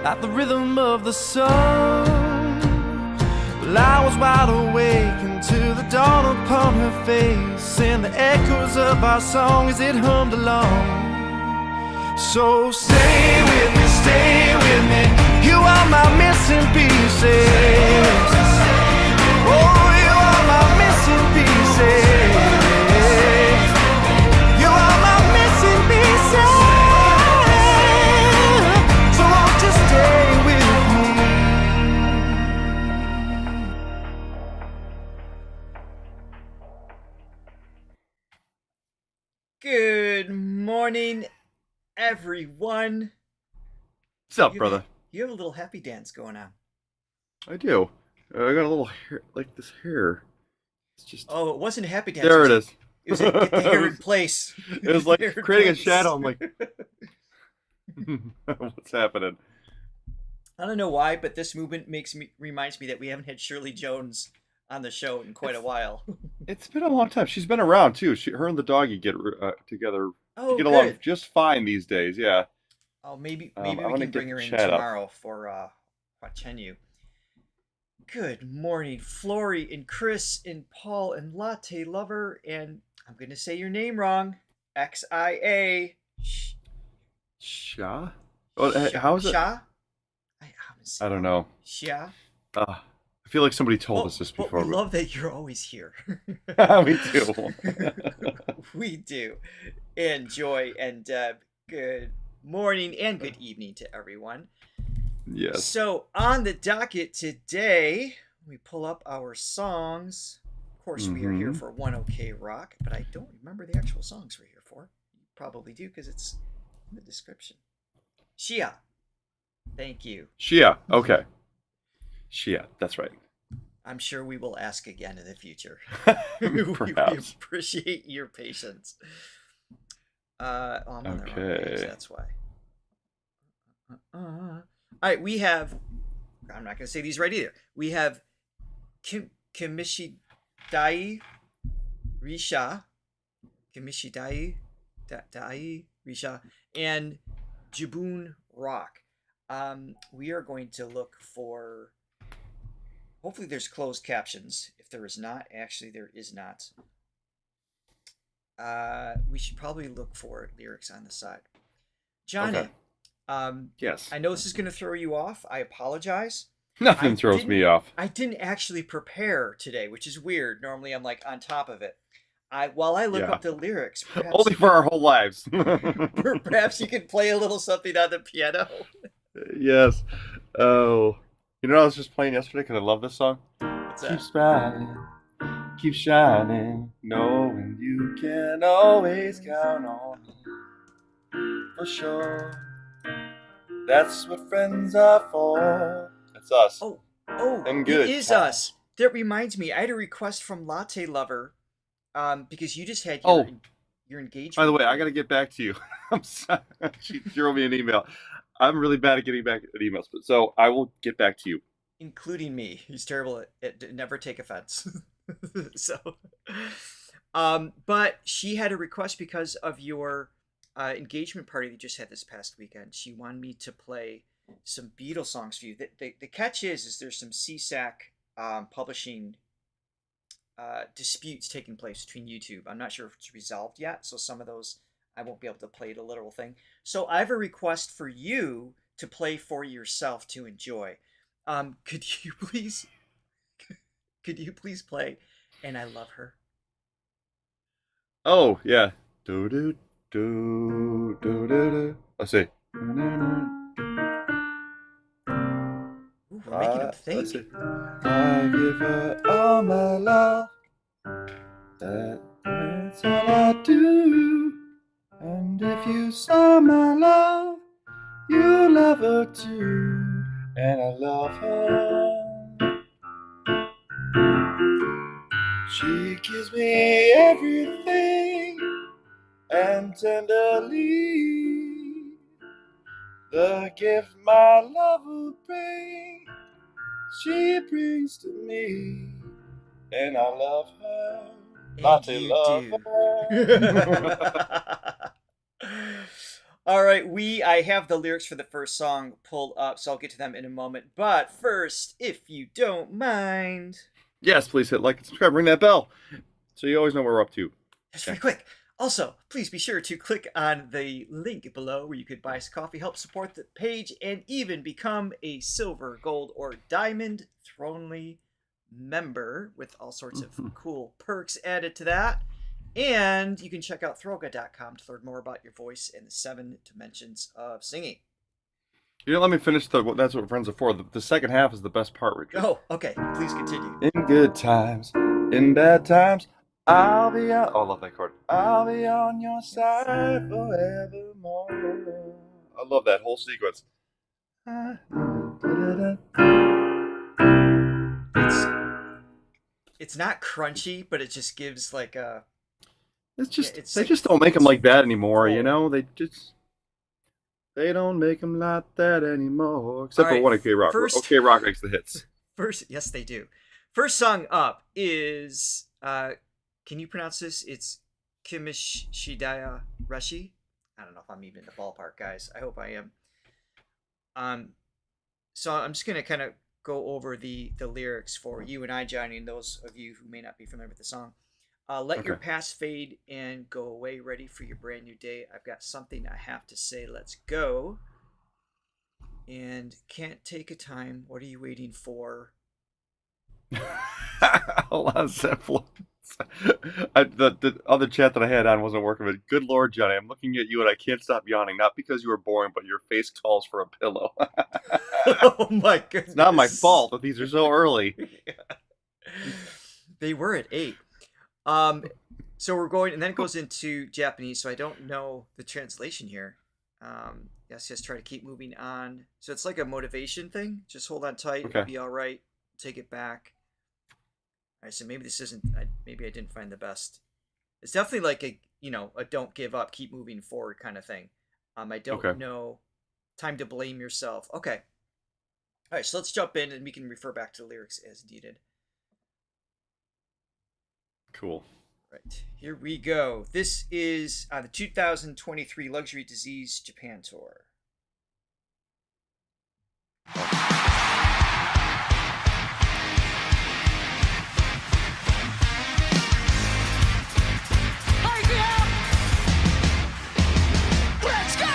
at the rhythm of the song. Well, I was wide awake until the dawn upon her face, and the echoes of our song as it hummed along. So stay with me, you are my missing pieces. Oh, you are my missing pieces. You are my missing pieces. So won't you stay with me? Good morning, everyone. What's up, brother? You have a little happy dance going on. I do. I got a little hair, like this hair. It's just. Oh, it wasn't a happy dance. There it is. It was a get the hair in place. It was like creating a shadow. I'm like, what's happening? I don't know why, but this movement reminds me that we haven't had Shirley Jones on the show in quite a while. It's been a long time. She's been around too. Her and the doggy get together. Oh, get good. along just fine these days. Yeah. Oh, maybe I we wanna can bring get her in Chad up. tomorrow for Huachenyu. Good morning, Flory and Chris and Paul and Latte Lover, and I'm gonna say your name wrong. XIA. Sha? Oh, how is it? Sha? I don't know. Sha? I feel like somebody told us this before. We love that you're always here. We do. We do. Enjoy and good morning and good evening to everyone. Yes. So on the docket today, we pull up our songs. Of course, we are here for One OK Rock, but I don't remember the actual songs we're here for. You probably do because it's in the description. Shia. Thank you. Shia. Okay. Shia. That's right. I'm sure we will ask again in the future. Perhaps. We appreciate your patience. I'm on the wrong page, Okay. that's why. All right, we have. I'm not going to say these right either. We have Kimishidai Risha, Kimishidai Dai Risha, and Jibun Rock. We are going to look for. Hopefully, there's closed captions. If there is not, actually, there is not. We should probably look for lyrics on the side. Johnny. Okay. Yes. I know this is going to throw you off. I apologize. Nothing throws me off. I didn't actually prepare today, which is weird. Normally, I'm like on top of it. While I look up the lyrics, Only for our whole lives. perhaps you could play a little something on the piano. Yes. Oh. You know what I was just playing yesterday because I love this song? What's that? Keep smiling, keep shining, knowing you can always count on me. For sure. That's what friends are for. It's us. Oh, and good. It is us. That reminds me, I had a request from Latte Lover, because you just had your engagement. By the way, I got to get back to you. I'm sorry. She threw me an email. I'm really bad at getting back at emails, but so I will get back to you. Including me. He's terrible at never take offense. So, but she had a request because of your engagement party that you just had this past weekend. She wanted me to play some Beatles songs for you. The catch is there's some CSAC publishing disputes taking place between YouTube. I'm not sure if it's resolved yet, so some of those I won't be able to play the literal thing. So I have a request for you to play for yourself to enjoy. Could you please play And I Love Her? Oh, yeah. Do do do do do do. Let's see. Ooh, we're making him think. Let's see. I give her all my love. That's all I do. And if you saw my love, you love her too. And I love her. She gives me everything, and tenderly the gift my love will bring, she brings to me, and I love her. And Latte you love do. her. All right, I have the lyrics for the first song pulled up, so I'll get to them in a moment. But first, if you don't mind, Yes, please hit like and subscribe. Ring that bell so you always know what we're up to. just very quick. Also, please be sure to click on the link below where you could buy us coffee, help support the page, and even become a silver, gold, or diamond Thronly member with all sorts of cool perks added to that. And you can check out Throga.com to learn more about your voice and the 7 dimensions of singing. You know, let me finish That's What Friends Are For. The second half is the best part, Richard. Oh, okay. Please continue. In good times, in bad times, I'll be on. Oh, I love that chord. I'll be on your side forevermore. I love that whole sequence. It's not crunchy, but it just gives like a. It's just it's they like- just don't make them like that anymore, you cool. know. They don't make them like that anymore. Except All for right, one OK Rock. first- OK Rock makes the hits. First, yes, they do. First song up is. Can you pronounce this? It's Kimishidai Reshi. I don't know if I'm even in the ballpark, guys. I hope I am. So I'm just gonna kind of go over the lyrics for you and I, Johnny, and those of you who may not be familiar with the song. Let your Okay. past fade and go away, ready for your brand new day. I've got something I have to say. Let's go. And can't take a time. What are you waiting for? Hold on, Zephyr. The other chat that I had on wasn't working, but good Lord, Johnny, I'm looking at you and I can't stop yawning. Not because you were boring, but your face calls for a pillow. Oh my goodness. It's not my fault that these are so early. They were at 8. So we're going, and then it goes into Japanese, so I don't know the translation here. Yes, just try to keep moving on. So it's like a motivation thing. Just hold on tight. Okay. It'll be all right. Take it back. All right, so maybe this isn't, maybe I didn't find the best. It's definitely like a don't give up, keep moving forward kind of thing. I don't know. Time to blame yourself. Okay. All right, so let's jump in and we can refer back to the lyrics as needed. Cool. Right, here we go. This is the 2023 Luxury Disease Japan Tour. Let's go!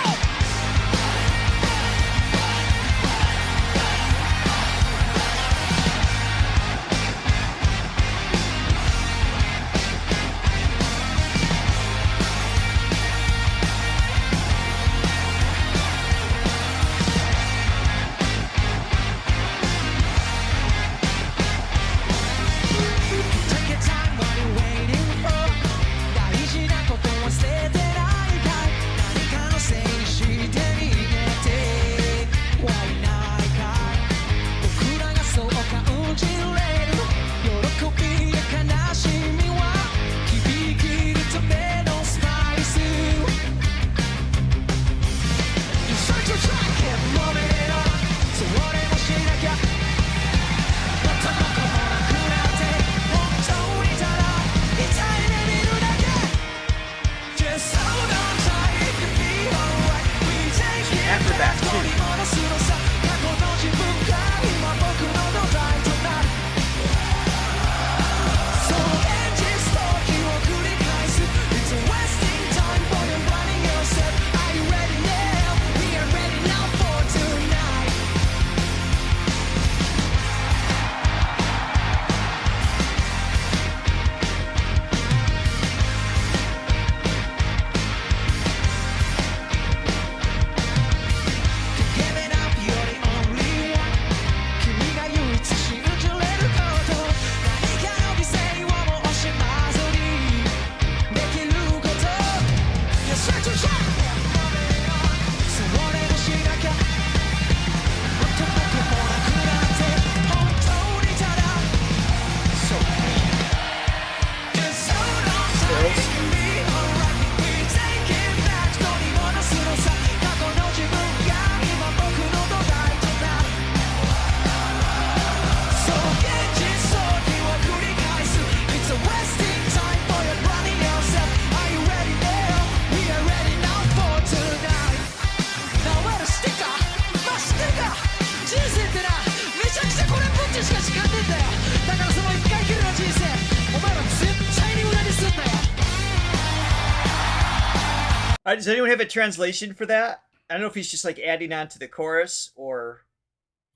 Does anyone have a translation for that? I don't know if he's just like adding on to the chorus, or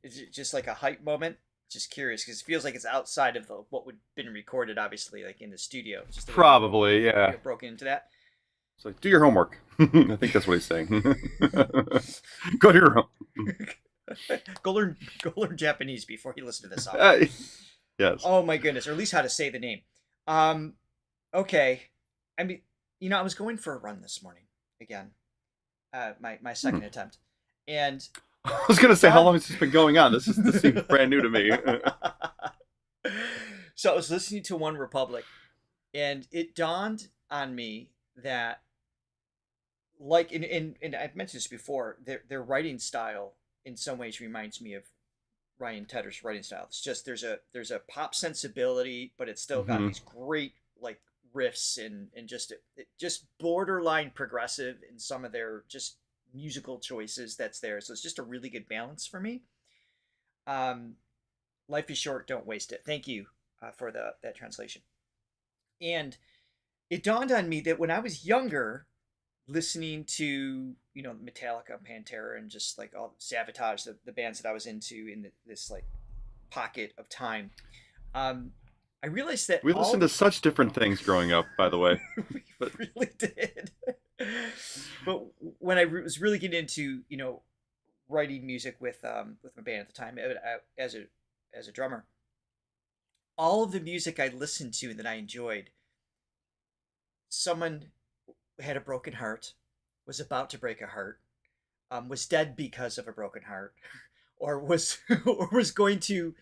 is it just like a hype moment? Just curious, because it feels like it's outside of what would been recorded, obviously, like in the studio. Just the way Probably, you yeah. broken into that. It's like, do your homework. I think that's what he's saying. Go to your home. Go learn Japanese before you listen to this song. Yes. Oh my goodness, or at least how to say the name. Okay. I mean, I was going for a run this morning again. My second attempt. And I was gonna say, how long has this been going on? This seems brand new to me. So I was listening to One Republic, and it dawned on me that, like, and I've mentioned this before, their writing style in some ways reminds me of Ryan Tedder's writing style. It's just there's a pop sensibility, but it's still got these great like riffs and just borderline progressive in some of their just musical choices that's there. So it's just a really good balance for me. Life is short, don't waste it. Thank you for that translation. And it dawned on me that when I was younger, listening to Metallica, Pantera, and just like all Sabotage, the bands that I was into in this like pocket of time, I realized that We listened to such different things growing up, by the way. we really did. But when I was really getting into writing music with my band at the time, as a drummer, all of the music I listened to that I enjoyed, someone had a broken heart, was about to break a heart, was dead because of a broken heart, or was going to,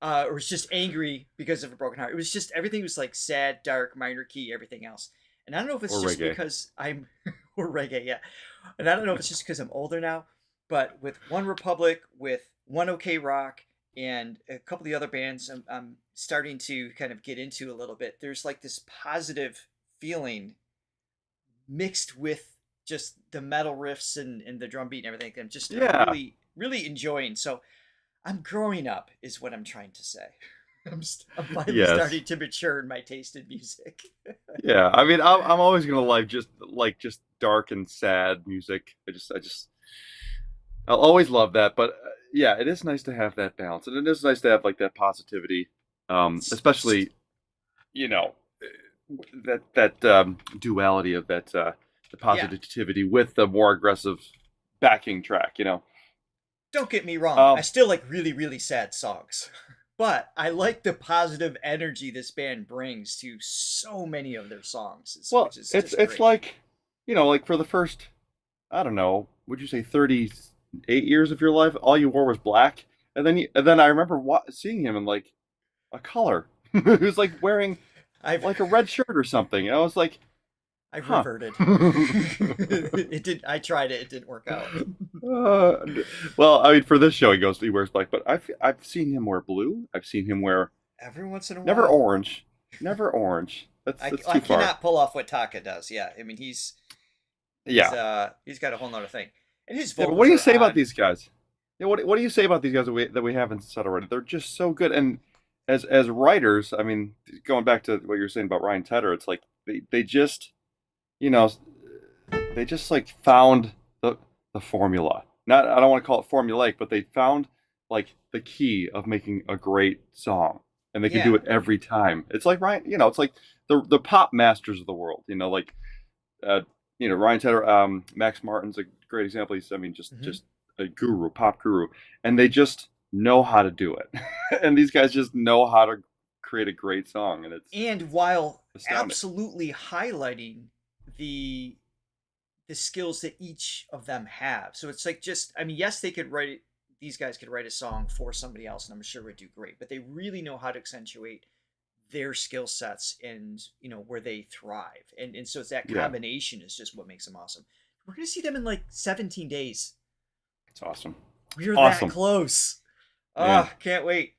or was just angry because of a broken heart. It was just, everything was like sad, dark, minor key, everything else. And I don't know if it's Or just reggae. because I'm, or reggae, yeah. And I don't know if it's just because I'm older now, but with One Republic, with One OK Rock, and a couple of the other bands I'm starting to kind of get into a little bit, there's like this positive feeling mixed with just the metal riffs and the drum beat and everything. I'm just really, really enjoying. So I'm growing up is what I'm trying to say. I'm finally starting to mature in my taste in music. Yeah, I mean, I'm always gonna like just dark and sad music. I'll always love that. But yeah, it is nice to have that balance, and it is nice to have like that positivity, especially that duality of that the positivity with the more aggressive backing track. Don't get me wrong. I still like really, really sad songs. But I like the positive energy this band brings to so many of their songs. It's like, like for the first, I don't know, would you say 38 years of your life, all you wore was black, and then I remember seeing him in like a color. He was like wearing like a red shirt or something. And I was like, I reverted. I tried it. It didn't work out. Well, I mean, for this show, he wears black, but I've seen him wear blue. I've seen him wear every once in a while. Never orange. That's too far. I cannot pull off what Taka does. Yeah, I mean he's got a whole nother thing. And his vocals. But what do you say about these guys? Yeah, what do you say about these guys that we haven't said already? They're just so good, and as writers, I mean, going back to what you were saying about Ryan Tedder, it's like they just. They just like found the formula. I don't want to call it formulaic, but they found like the key of making a great song, and they can do it every time. It's like Ryan, it's like the pop masters of the world. Like Ryan Tedder, Max Martin's a great example. He's just a guru, pop guru, and they just know how to do it. And these guys just know how to create a great song, and while astounding. Absolutely highlighting the skills that each of them have. So it's like yes, these guys could write a song for somebody else, and I'm sure would do great, but they really know how to accentuate their skill sets and where they thrive. And so it's that combination is just what makes them awesome. We're gonna see them in like 17 days. It's awesome. We're that close. Oh, can't wait.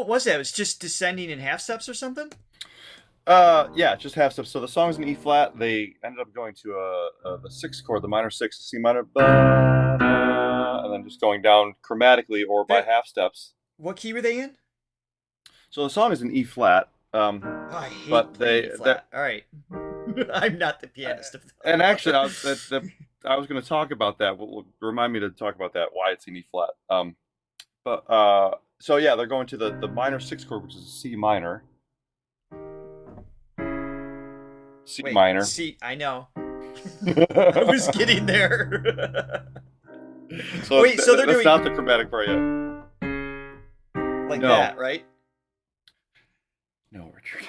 what was that? It was just descending in half steps or something? Yeah, just half steps. So the song's in E flat. They ended up going to the sixth chord, the minor six, C minor, and then just going down chromatically or by half steps. What key were they in? So the song is in E flat. I hate but E flat. All right. I'm not the pianist of the And actually, I was going to talk about that. Remind me to talk about that. Why it's in E flat. So yeah, they're going to the minor sixth chord, which is C minor. Wait, minor. C, I know. I was getting there. So wait, so they're that's doing not the chromatic part yet. Like that, right? No, Richard.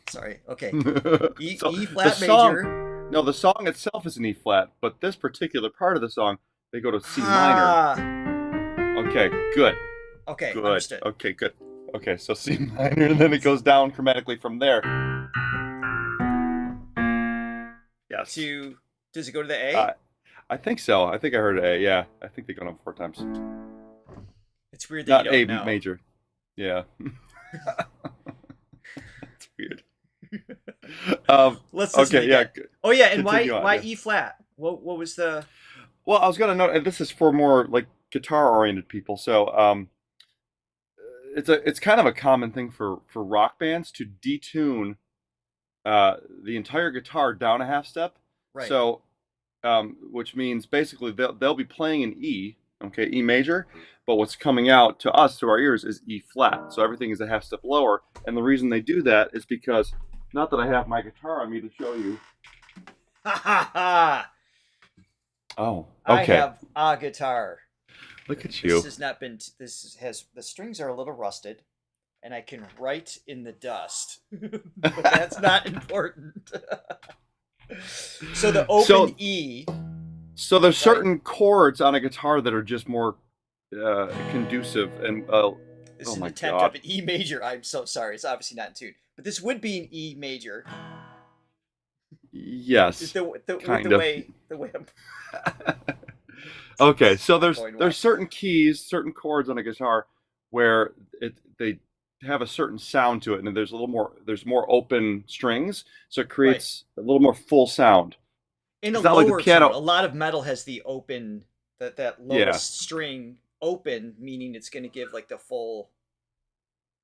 Sorry. Okay. E So flat the major. No, the song itself is in E flat, but this particular part of the song, they go to C minor. Okay, good. Okay, Good. understood. Okay, good. Okay, so C minor, and then it goes down chromatically from there. Yes. Does it go to the A? I think so. I think I heard A. Yeah, I think they go down 4 times. It's weird that Not you A don't know. major. Yeah. It's weird. Let's listen okay, to yeah. that. Oh yeah, and Continue why on, E flat? What was the? Well, I was gonna note, and this is for more like guitar-oriented people. So, it's kind of a common thing for rock bands to detune the entire guitar down a half step. Right. So, which means basically they'll be playing in E, okay, E major, but what's coming out to us, to our ears, is E flat. So everything is a half step lower, and the reason they do that is because, not that I have my guitar on me to show you. Ha ha ha! Oh, okay. I have a guitar. Look at you. This has not been. The strings are a little rusted, and I can write in the dust. But that's not important. So the open E. So there's certain chords on a guitar that are just more conducive, and This oh is an my attempt God. of an E major. I'm so sorry. It's obviously not in tune, but this would be an E major. Yes. The way I'm... Okay, so there's Going well. certain keys, certain chords on a guitar where they have a certain sound to it, and there's more open strings, so it creates a little more full sound. In a It's not like the lower piano. tone, a lot of metal has the open, that lowest string open, meaning it's going to give like the full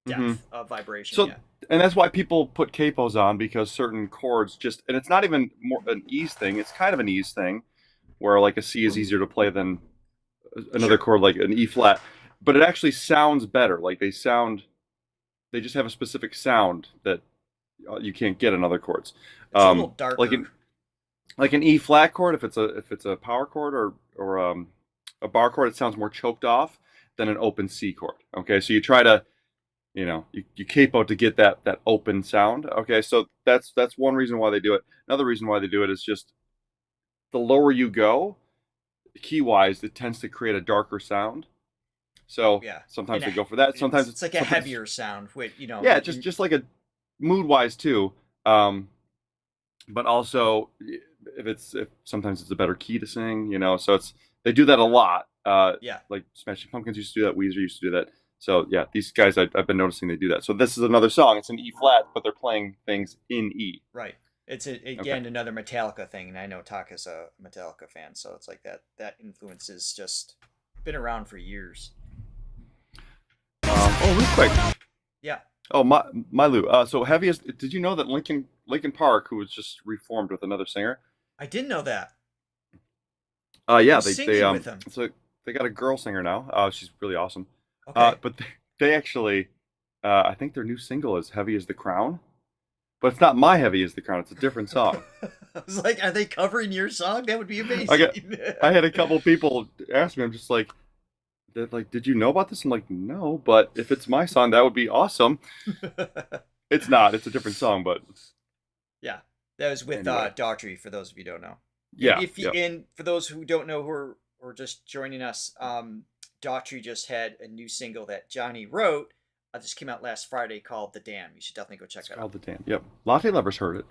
depth of vibration. So, and that's why people put capos on, because certain chords just, and it's not even more an ease thing, it's kind of an ease thing, where like a C is easier to play than another chord like an E flat, but it actually sounds better. Like they just have a specific sound that you can't get in other chords. It's a little darker. Like an E flat chord, if it's a power chord or a bar chord, it sounds more choked off than an open C chord. Okay, so you try to, you capo to get that open sound. Okay, so that's one reason why they do it. Another reason why they do it is just the lower you go, key wise, it tends to create a darker sound. So sometimes they go for that. Sometimes it's like a heavier sound. Yeah, just like a mood wise too. But also if sometimes it's a better key to sing, so they do that a lot. Like Smashing Pumpkins used to do that, Weezer used to do that. So yeah, these guys I've been noticing they do that. So this is another song. It's an E flat, but they're playing things in E. Right. It's another Metallica thing, and I know Taka's a Metallica fan, so it's like that influence has just been around for years. Real quick. Yeah. Oh, Mylu. So heaviest. Did you know that Linkin Park, who was just reformed with another singer? I didn't know that. Yeah, Who's they singing with him? So they got a girl singer now. She's really awesome. Okay. But they actually, I think their new single is "Heavy as the Crown," but it's not "My Heavy as the Crown." It's a different song. I was like, are they covering your song? That would be amazing. I had a couple people ask me. I'm just like, did you know about this? I'm like, no, but if it's my song, that would be awesome. It's not. It's a different song, but yeah, that was with anyway. Daughtry. For those of you who don't know, yeah. And for those who don't know who are just joining us, Daughtry just had a new single that Johnny wrote. Just came out last Friday called "The Dam." You should definitely go check it out. Called "The Dam." Yep, Latte Lovers heard it.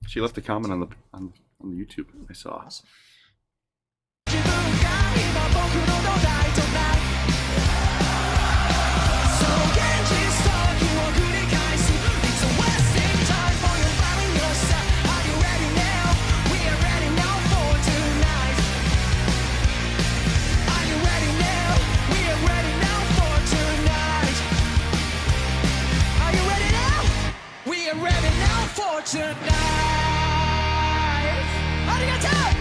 She left a comment on the YouTube. I saw. Awesome. tonight. Arigato!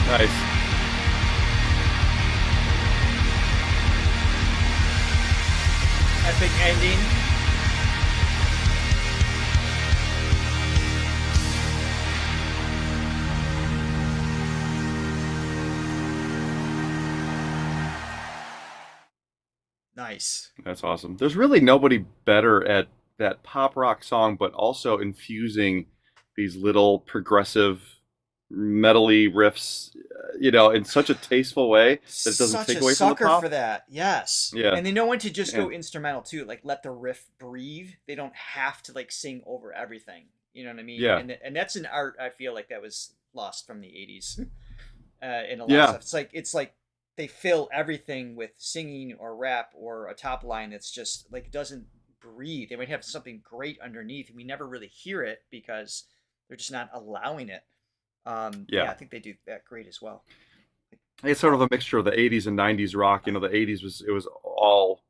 Nice. Epic ending. Nice. That's awesome. There's really nobody better at that pop rock song, but also infusing these little progressive metally riffs, in such a tasteful way that it doesn't take away from the sucker pop. for that. Yes. Yeah. And they know when to just go Yeah. instrumental too, like let the riff breathe. They don't have to like sing over everything. You know what I mean? Yeah. And that's an art I feel like that was lost from the 80s. In a lot Yeah. of stuff. It's like they fill everything with singing or rap or a top line that's just like doesn't breathe. They might have something great underneath and we never really hear it because they're just not allowing it. Yeah. I think they do that great as well. It's sort of a mixture of the 80s and 90s rock. The 80s was all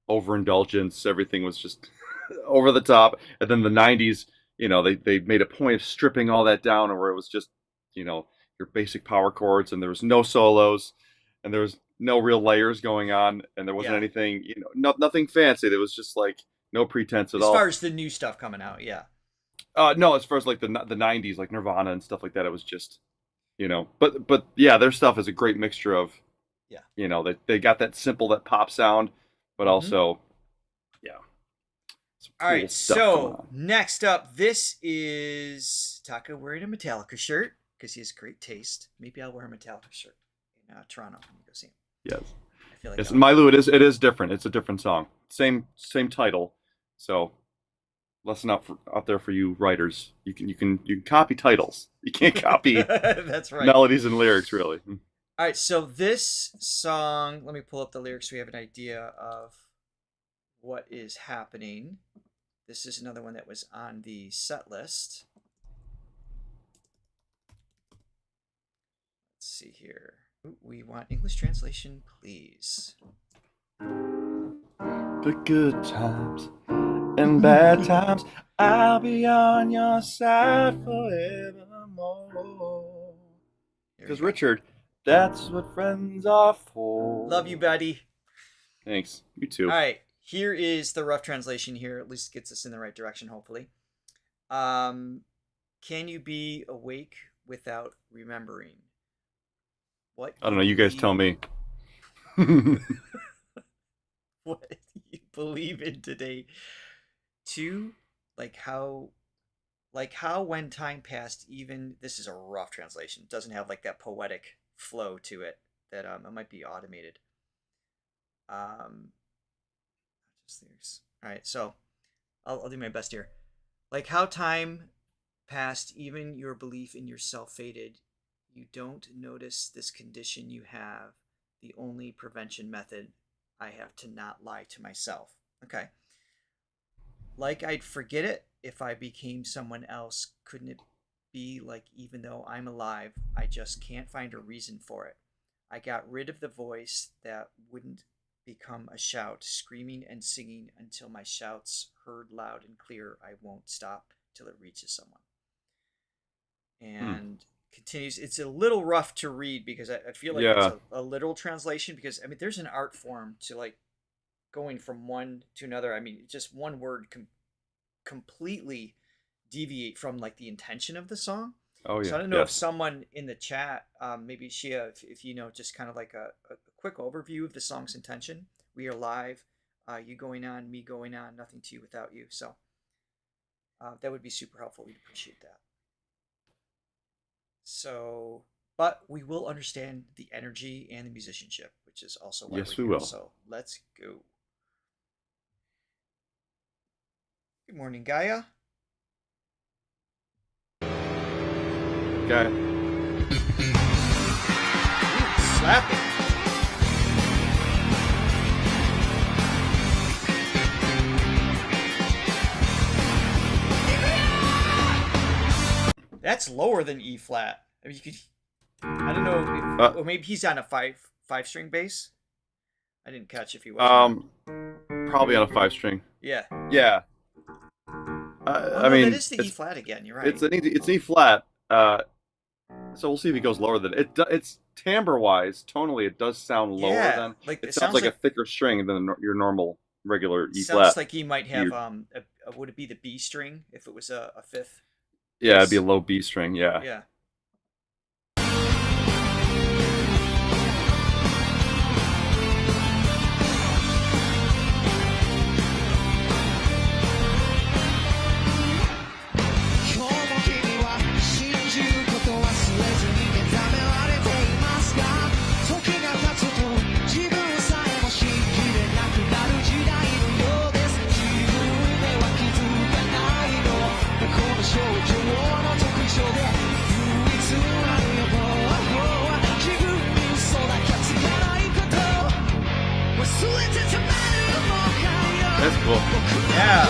overindulgence. Everything was just over the top. And then the 90s, they made a point of stripping all that down, where it was just, your basic power chords, and there was no solos, and there was no real layers going on, and there wasn't Yeah. anything, nothing fancy. There was just like no pretense at As all. far as the new stuff coming out, yeah. No, as far as like the 90s, like Nirvana and stuff like that, it was just, but yeah, their stuff is a great mixture of, Yeah. they got that simple, that pop sound, but also, yeah. some All cool right, stuff going so on. next up, this is Taka wearing a Metallica shirt because he has great taste. Maybe I'll wear a Metallica shirt in Toronto when we go see him. Yes. I feel like Yes, I'll- in Mylou, it is different. It's a different song. Same title. So lesson out there for you writers. You can copy titles. You can't copy That's right. melodies and lyrics, really. All right, so this song, let me pull up the lyrics so we have an idea of what is happening. This is another one that was on the set list. Let's see here. We want English translation, please. The good times and bad times, I'll be on your side forevermore. Here we Because go. Richard, that's what friends are for. Love you, buddy. Thanks. You too. All right, here is the rough translation here. At least gets us in the right direction, hopefully. Can you be awake without remembering? What I don't know. You guys tell me. What you believe in today. Two, like how when time passed, even this is a rough translation. It doesn't have like that poetic flow to it that it might be automated. Just lyrics. All right, so I'll do my best here. Like how time passed, even your belief in yourself faded. You don't notice this condition you have. The only prevention method I have to not lie to myself. Okay. Like I'd forget it if I became someone else. Couldn't it be like even though I'm alive, I just can't find a reason for it. I got rid of the voice that wouldn't become a shout, screaming and singing until my shouts heard loud and clear. I won't stop till it reaches someone. And continues. It's a little rough to read because I feel like Yeah. it's a literal translation because I mean there's an art form to like going from one to another. I mean just one word can completely deviate from like the intention of the song. Oh yeah. So I don't know if Yes. someone in the chat, maybe Shia, if you know, just kind of like a quick overview of the song's intention. We are live, you going on, me going on, nothing to you without you. So that would be super helpful. We'd appreciate that. So, but we will understand the energy and the musicianship, which is also why Yes, we're we here. will. So let's go. Good morning, Gaia. Okay. Slapping. That's lower than E flat. I mean, you could. I don't know. If, or maybe he's on a five string bass. I didn't catch if he was. Probably on a 5-string. Yeah. Yeah. I mean, that is the E flat again. You're right. It's E flat. So we'll see if he goes lower than it. It's timbre wise, tonally, it does sound lower than. Like it sounds like a thicker string than your normal regular E flat. Sounds like he might have would it be the B string if it was a fifth? Yeah, it'd be a low B string. Yeah. Yeah. That's cool. Yeah.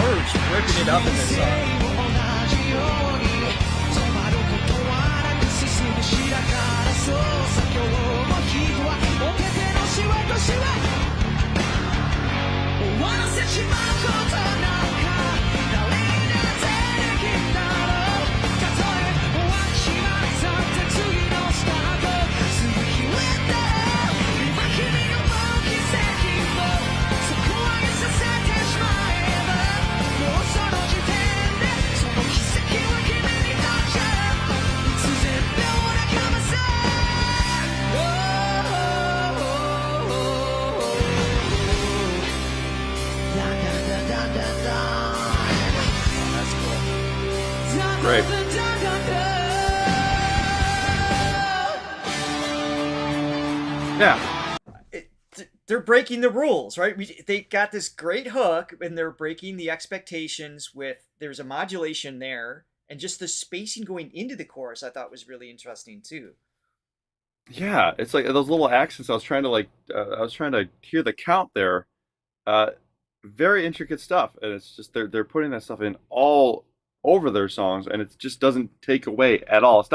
Urge ripping it up in this song. Great. Yeah. They're breaking the rules, right? They got this great hook, and they're breaking the expectations with there's a modulation there, and just the spacing going into the chorus I thought was really interesting too. Yeah, it's like those little accents. I was trying to hear the count there. Very intricate stuff, and it's just they're putting that stuff in all over their songs, and it just doesn't take away at all.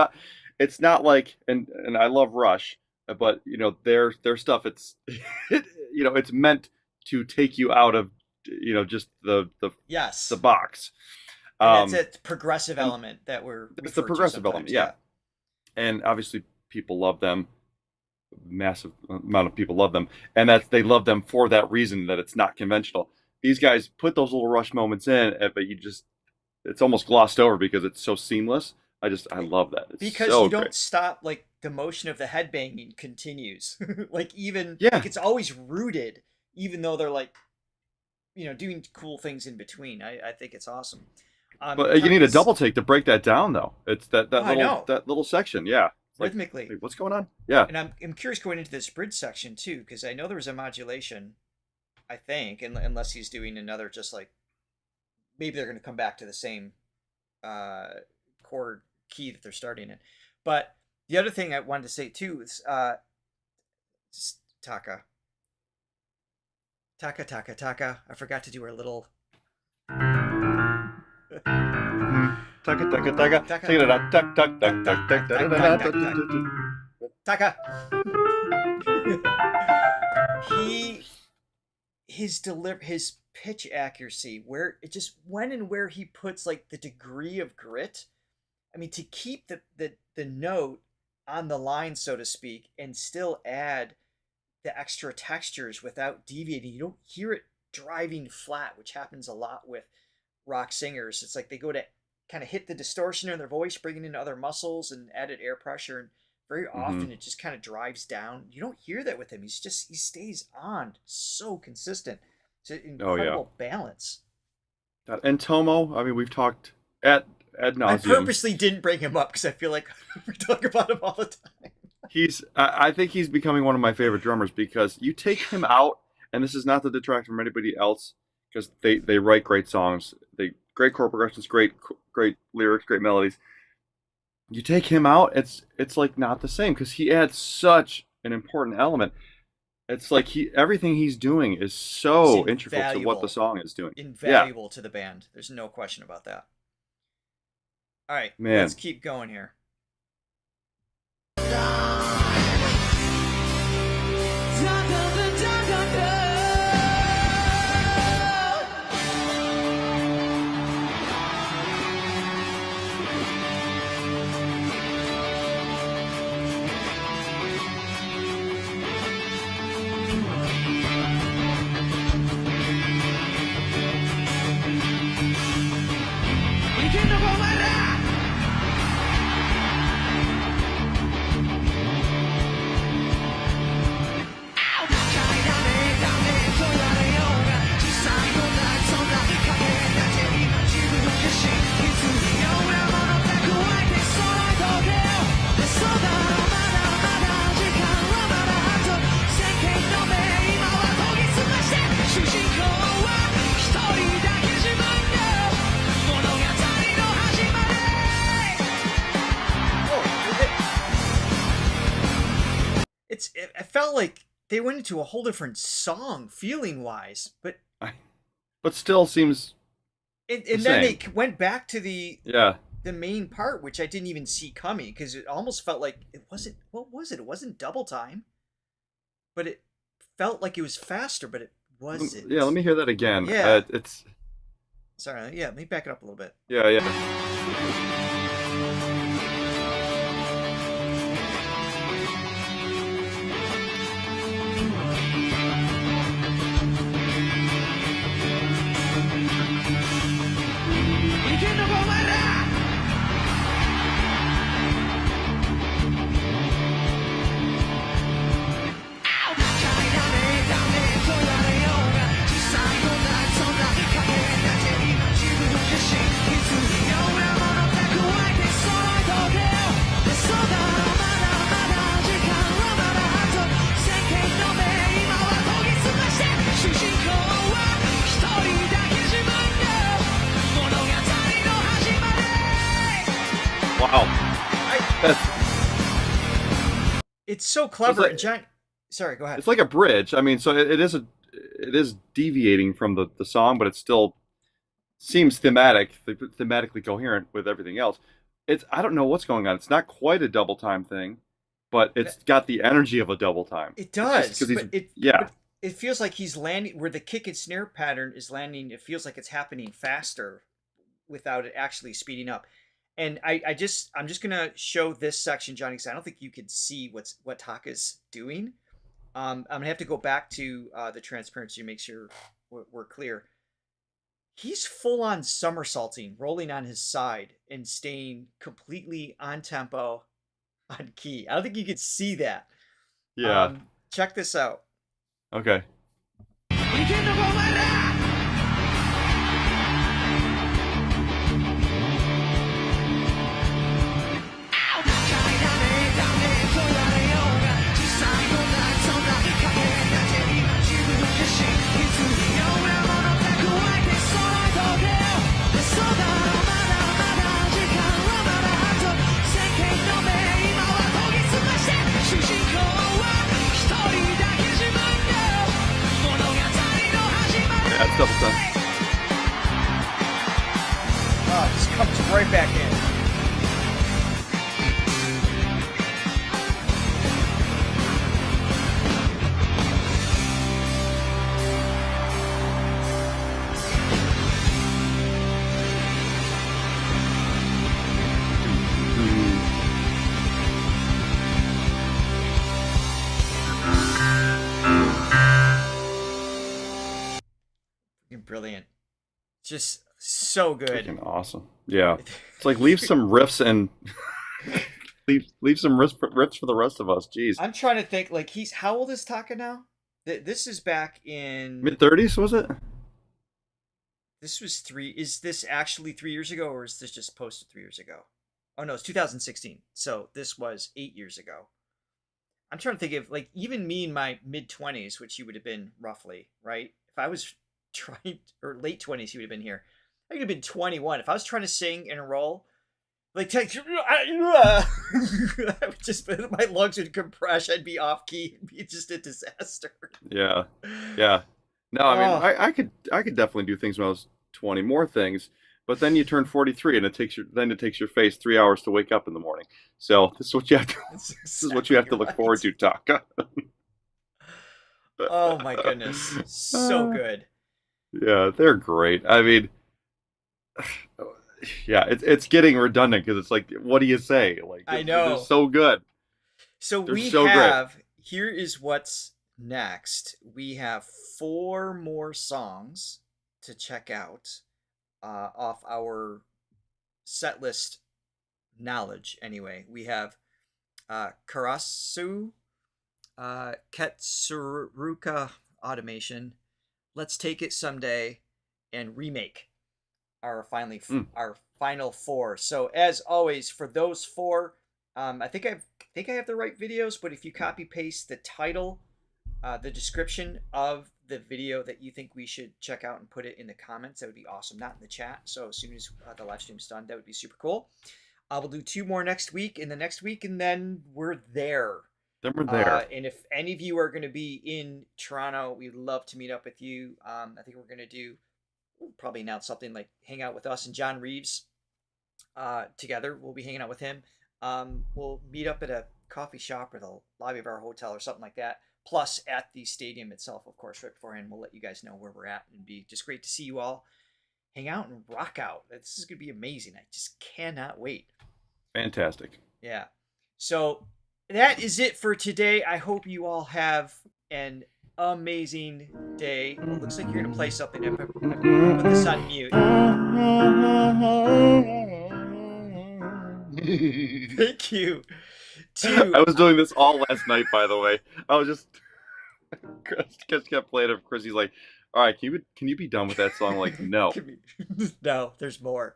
It's not like, and I love Rush, but you know their stuff. It's meant to take you out of just the Yes. the box. And that's a progressive element that we're. It's the progressive element, yeah. And obviously people love them. Massive amount of people love them, and they love them for that reason, that it's not conventional. These guys put those little Rush moments in, but it's almost glossed over because it's so seamless. I love that. It's because so you don't great. stop, like the motion of the headbanging continues. Like Yeah. like it's always rooted, even though they're like, doing cool things in between. I think it's awesome. But you need a double take to break that down, though. It's that I know. little section, yeah. It's like, Rhythmically. hey, what's going on? Yeah. And I'm curious going into this bridge section too, because I know there was a modulation, I think, unless he's doing another, just like maybe they're going to come back to the same chord key that they're starting in. But the other thing I wanted to say too is Taka. I forgot to do our little. Taka taka taka. Taka. His pitch accuracy, where it just when and where he puts like the degree of grit. I mean, to keep the note on the line, so to speak, and still add the extra textures without deviating. You don't hear it driving flat, which happens a lot with rock singers. It's like they go to kind of hit the distortion in their voice, bringing in other muscles and added air pressure, and very often it just kind of drives down. You don't hear that with him. He stays on, so consistent. It's an incredible balance. And Tomo, I mean, we've talked ad nauseum. I purposely didn't bring him up because I feel like we talk about him all the time. I think he's becoming one of my favorite drummers, because you take him out, and this is not to detract from anybody else, because they write great songs, great chord progressions, great lyrics, great melodies. You take him out, it's like not the same, because he adds such an important element. It's like everything he's doing is so integral to what the song is doing. Invaluable to the band. There's no question about that. All right, let's keep going here. I felt like they went into a whole different song feeling wise, but still seems and then they went back to the main part, which I didn't even see coming, because it almost felt like it wasn't double time, but it felt like it was faster, but it wasn't. Let me hear that again. It's sorry, let me back it up a little bit. It's so clever. Sorry, go ahead. It's like a bridge. I mean, so it is deviating from the song, but it still seems thematically coherent with everything else. I don't know what's going on. It's not quite a double time thing, but it's got the energy of a double time. It does. But it feels like he's landing where the kick and snare pattern is landing. It feels like it's happening faster without it actually speeding up. And I'm just gonna show this section, Johnny, because I don't think you can see what Taka's doing. I'm gonna have to go back to the transparency to make sure we're clear. He's full on somersaulting, rolling on his side, and staying completely on tempo, on key. I don't think you could see that. Yeah. Check this out. Okay. That's double time. Oh, it just comes right back in. brilliant. Just so good. Freaking awesome. Yeah. It's like leave some riffs and leave some riffs for the rest of us. Jeez. I'm trying to think, like, how old is Taka now? This is back in Mid-30s, was it? is this actually 3 years ago, or is this just posted 3 years ago? Oh no, it's 2016. So this was 8 years ago. I'm trying to think of, like, even me in my mid-20s, which you would have been roughly, right? If I was trying, or late 20s, you would have been here. I could have been 21. If I was trying to sing in a role, like, I would just, my lungs would compress. I'd be off key. It'd be just a disaster. Yeah. Yeah. No, I mean, I could definitely do things when I was 20, more things, but then you turn 43 and it takes your face 3 hours to wake up in the morning. So this is what you have to this is what you have to look forward to, Taka. Oh my goodness. So good. Yeah, they're great. I mean, yeah, it's getting redundant because it's like, what do you say? Like, I know. They're so good. So They're we so have, here is what's next. We have 4 more songs to check out off our set list knowledge. Anyway, we have Karasu, Ketsuruka Automation, Let's Take It Someday, and Remake are our final 4. So as always, for those 4, I think I have the right videos, but if you copy paste the title, the description of the video that you think we should check out and put it in the comments, that would be awesome. Not in the chat. So as soon as the live stream's done, that would be super cool. We'll do 2 more next week and the next week, and then we're there. Then we're there. And if any of you are going to be in Toronto, we'd love to meet up with you. I think we'll probably announce something like hang out with us and John Reeves together. We'll be hanging out with him. We'll meet up at a coffee shop or the lobby of our hotel or something like that. Plus at the stadium itself, of course, right beforehand. We'll let you guys know where we're at. It'd be just great to see you all hang out and rock out. This is going to be amazing. I just cannot wait. Fantastic. Yeah. So that is it for today. I hope you all have an amazing day. Well, it looks like you're going to play something. I'm going to put this on mute. Thank you. I was doing this all last night, by the way. I was just Chris kept playing it. Chris, he's like, "All right, can you be done with that song?" I'm like, no. No, there's more.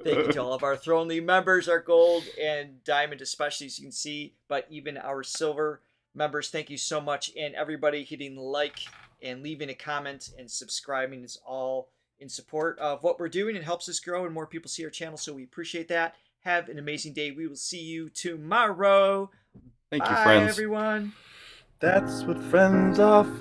Thank you to all of our Thronly members, our gold and diamond, especially, as you can see, but even our silver members. Thank you so much, and everybody hitting like and leaving a comment and subscribing is all in support of what we're doing. It helps us grow and more people see our channel, so we appreciate that. Have an amazing day. We will see you tomorrow. Thank you, Bye, friends. everyone. That's what friends are for.